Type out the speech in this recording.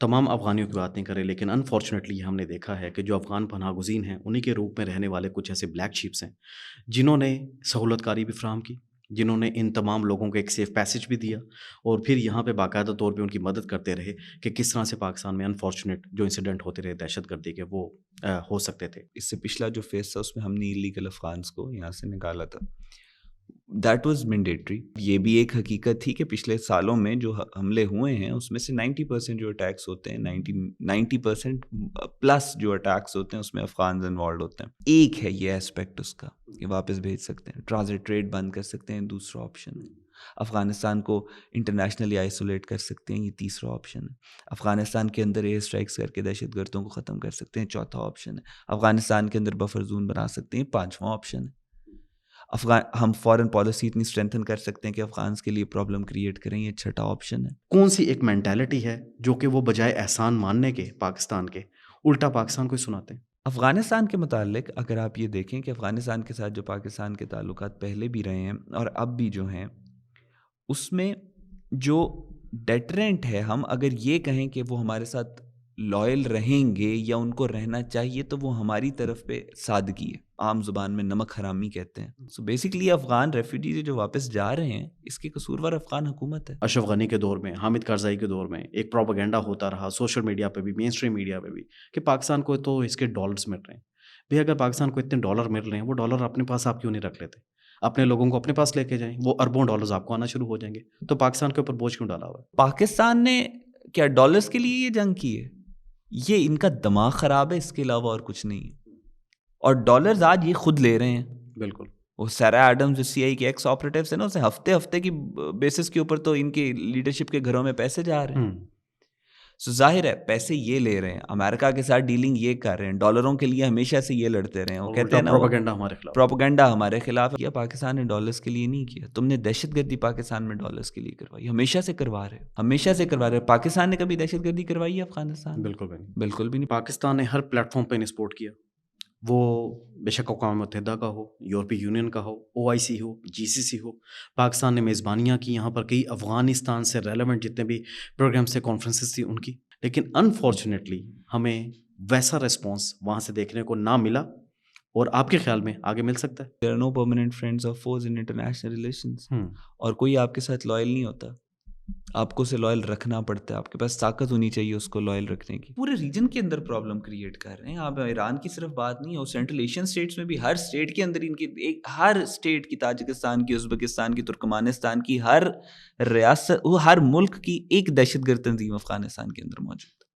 تمام افغانیوں کی بات نہیں کریں، لیکن انفارچونیٹلی ہم نے دیکھا ہے کہ جو افغان پناہ گزین ہیں انہی کے روپ میں رہنے والے کچھ ایسے بلیک شیپس ہیں جنہوں نے سہولت کاری بھی فراہم کی، جنہوں نے ان تمام لوگوں کو ایک سیف پیسج بھی دیا اور پھر یہاں پہ باقاعدہ طور پہ ان کی مدد کرتے رہے کہ کس طرح سے پاکستان میں انفارچونیٹ جو انسیڈنٹ ہوتے رہے دہشت گردی کے وہ ہو سکتے تھے۔ اس سے پچھلا جو فیز تھا اس میں ہم نے ایلیگل افغانس کو یہاں سے نکالا تھا، دیٹ واز مینڈیٹری۔ یہ بھی ایک حقیقت تھی کہ پچھلے سالوں میں جو حملے ہوئے ہیں اس میں سے 90% جو اٹیکس ہوتے ہیں 90% پلس جو اٹیکس ہوتے ہیں اس میں افغانز انوالوڈ ہوتے ہیں۔ ایک ہے یہ اسپیکٹ اس کا کہ واپس بھیج سکتے ہیں، ٹرانزٹ ٹریڈ بند کر سکتے ہیں، دوسرا آپشن ہے۔ افغانستان کو انٹرنیشنلی آئسولیٹ کر سکتے ہیں، یہ تیسرا آپشن ہے۔ افغانستان کے اندر ایئر اسٹرائکس کر کے دہشت گردوں کو ختم کر سکتے ہیں، چوتھا آپشن ہے۔ افغانستان کے اندر بفر زون بنا سکتے ہیں، پانچواں آپشن ہے۔ ہم فارن پالیسی اتنی اسٹرینتھن کر سکتے ہیں کہ افغانس کے لیے پرابلم کریٹ کریں، یہ چھٹا آپشن ہے۔ کون سی ایک مینٹیلٹی ہے جو کہ وہ بجائے احسان ماننے کے پاکستان کے الٹا پاکستان کو ہی سناتے ہیں؟ افغانستان کے متعلق اگر آپ یہ دیکھیں کہ افغانستان کے ساتھ جو پاکستان کے تعلقات پہلے بھی رہے ہیں اور اب بھی جو ہیں، اس میں جو ڈیٹرنٹ ہے، ہم اگر یہ کہیں کہ وہ ہمارے ساتھ لائل رہیں گے یا ان کو رہنا چاہیے، تو وہ ہماری طرف پہ سادگی ہے، عام زبان میں نمک حرامی کہتے ہیں۔ سو بیسیکلی افغان ریفیوجیز جو واپس جا رہے ہیں اس کی قصوروار افغان حکومت ہے۔ اشرف غنی کے دور میں، حامد کرزئی کے دور میں ایک پروپیگنڈا ہوتا رہا سوشل میڈیا پہ بھی، مین اسٹریم میڈیا پہ بھی، کہ پاکستان کو تو اس کے ڈالرز مل رہے ہیں۔ بھئی اگر پاکستان کو اتنے ڈالر مل رہے ہیں، وہ ڈالر اپنے پاس آپ کیوں نہیں رکھ لیتے؟ اپنے لوگوں کو اپنے پاس لے کے جائیں، وہ اربوں ڈالرز آپ کو آنا شروع ہو جائیں گے۔ تو پاکستان کے اوپر بوجھ کیوں ڈالا ہوا ہے؟ پاکستان نے کیا ڈالرز کے لیے یہ جنگ کی ہے؟ یہ ان کا دماغ خراب ہے، اس کے علاوہ اور کچھ نہیں ہے۔ اور ڈالرز آج یہ خود لے رہے ہیں۔ بالکل۔ وہ سیرا ایڈمز جو سی آئی کے ایکس آپریٹیوز ہیں نا، اسے ہفتے کی بیسس کے اوپر تو ان کے لیڈرشپ کے گھروں میں پیسے جا رہے ہیں۔ سو ظاہر ہے پیسے یہ لے رہے ہیں، امریکہ کے ساتھ ڈیلنگ یہ کر رہے ہیں، ڈالروں کے لیے ہمیشہ سے یہ لڑتے رہے ہیں۔ وہ کہتے ہیں نا پروپیگنڈا ہمارے خلاف، پروپیگنڈا ہمارے خلاف کیا، پاکستان نے ڈالرز کے لیے نہیں کیا۔ تم نے دہشت گردی پاکستان میں ڈالرز کے لیے کروائی، ہمیشہ سے کروا رہے، ہمیشہ سے کروا رہے۔ پاکستان نے کبھی دہشت گردی کروائی ہے افغانستان؟ بالکل بھی نہیں، بالکل بھی نہیں۔ پاکستان نے ہر پلیٹ فارم پہ سپورٹ کیا، وہ بے شک اقوام متحدہ کا ہو، یورپی یونین کا ہو، OIC ہو، GCC ہو۔ پاکستان نے میزبانیاں کی یہاں پر، کئی افغانستان سے ریلیونٹ جتنے بھی پروگرامس تھے، کانفرنسز تھی ان کی، لیکن انفارچونیٹلی ہمیں ویسا ریسپانس وہاں سے دیکھنے کو نہ ملا۔ اور آپ کے خیال میں آگے مل سکتا ہے؟ There are no permanent friends or foes in international relations۔ اور کوئی آپ کے ساتھ لائل نہیں ہوتا، آپ کو اسے لائل رکھنا پڑتا ہے، آپ کے پاس طاقت ہونی چاہیے اس کو لائل رکھنے کی۔ پورے ریجن کے اندر پرابلم کریٹ کر رہے ہیں آپ، ایران کی صرف بات نہیں ہے، سینٹرل ایشین اسٹیٹس میں بھی، ہر اسٹیٹ کے اندر ان کی ہر اسٹیٹ کی، تاجکستان کی، ازبکستان کی، ترکمانستان کی، ہر ریاست، ہر ملک کی ایک دہشت گرد تنظیم افغانستان کے اندر موجود ہے۔